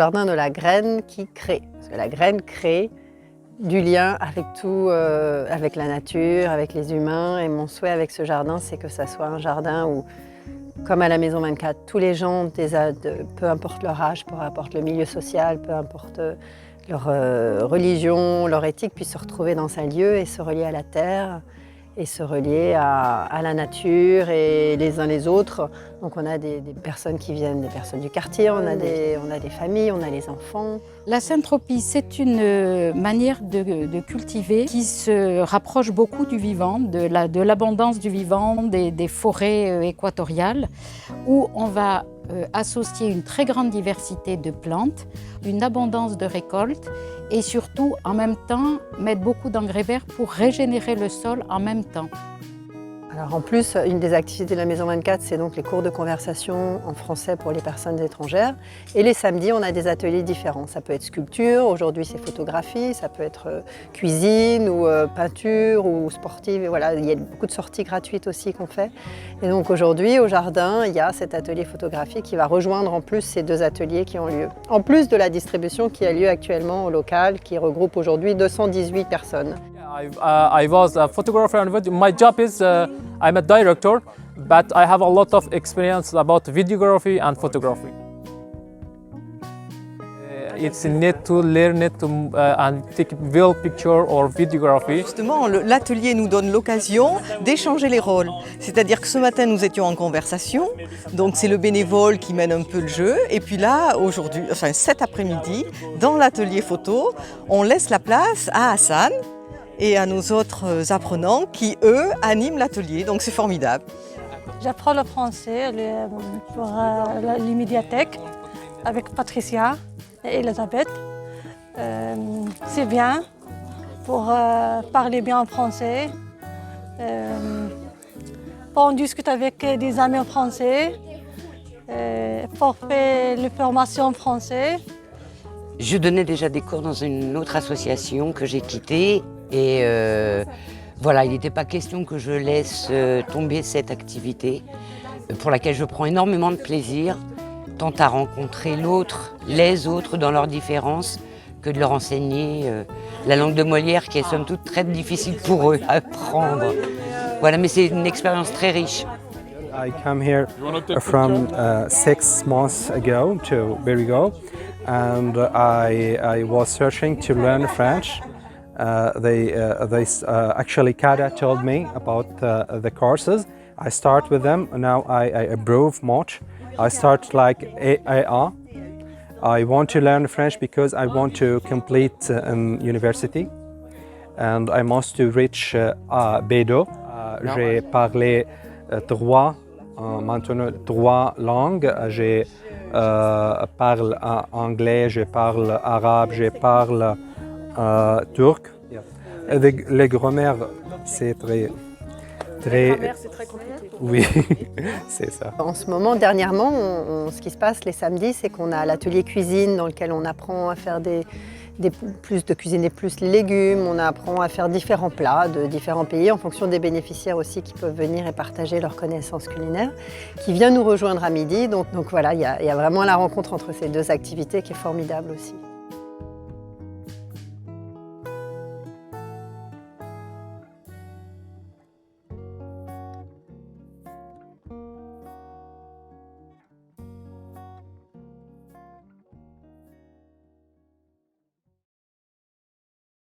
jardin de la graine qui crée. Parce que la graine crée du lien avec tout, avec la nature, avec les humains. Et mon souhait avec ce jardin, c'est que ça soit un jardin où, comme à la Maison 24, tous les gens, peu importe leur âge, peu importe le milieu social, peu importe leur religion, leur éthique, puissent se retrouver dans un lieu et se relier à la terre et se relier à la nature et les uns les autres. Donc on a des personnes qui viennent, des personnes du quartier, on a des familles, on a les enfants. La syntropie, c'est une manière de cultiver qui se rapproche beaucoup du vivant, de l'abondance du vivant, des forêts équatoriales, où on va associer une très grande diversité de plantes, une abondance de récoltes et surtout, en même temps, mettre beaucoup d'engrais verts pour régénérer le sol en même temps. Alors en plus, une des activités de la Maison 24, c'est donc les cours de conversation en français pour les personnes étrangères. Et les samedis, on a des ateliers différents. Ça peut être sculpture, aujourd'hui c'est photographie, ça peut être cuisine ou peinture ou sportive. Et voilà, il y a beaucoup de sorties gratuites aussi qu'on fait. Et donc aujourd'hui, au jardin, il y a cet atelier photographie qui va rejoindre en plus ces deux ateliers qui ont lieu. En plus de la distribution qui a lieu actuellement au local, qui regroupe aujourd'hui 218 personnes. I was a photographer and my job is I'm a director, but I have a lot of experience about videography and photography. It's need to learn it and take real picture or videography. Justement, l'atelier nous donne l'occasion d'échanger les rôles. C'est-à-dire que ce matin, nous étions en conversation, donc c'est le bénévole qui mène un peu le jeu. Et puis là, aujourd'hui, enfin cet après-midi, dans l'atelier photo, on laisse la place à Hassan et à nos autres apprenants qui, eux, animent l'atelier. Donc c'est formidable. J'apprends le français pour les médiathèques avec Patricia et Elisabeth. C'est bien pour parler bien en français. On discute avec des amis en français, pour faire les formations en français. Je donnais déjà des cours dans une autre association que j'ai quittée et voilà, il n'était pas question que je laisse tomber cette activité pour laquelle je prends énormément de plaisir, tant à rencontrer l'autre, les autres dans leurs différences, que de leur enseigner la langue de Molière qui est somme toute très difficile pour eux à apprendre. Voilà, mais c'est une expérience très riche. I came here from 6 months ago to Berigo, and I was searching to learn French. Actually, Kada told me about the courses. I start with them. Now I improve much. I start like A1. I want to learn French because I want to complete university, and I must to reach B2. J'ai parlé maintenant 3 langues. Je parle anglais, je parle arabe, je parle turc. Les grammaires, c'est très compliqué. Oui, c'est ça. En ce moment, dernièrement, ce qui se passe les samedis, c'est qu'on a l'atelier cuisine dans lequel on apprend à faire cuisiner plus les légumes, on apprend à faire différents plats de différents pays en fonction des bénéficiaires aussi qui peuvent venir et partager leurs connaissances culinaires, qui vient nous rejoindre à midi. Donc voilà, il y a vraiment la rencontre entre ces deux activités qui est formidable aussi.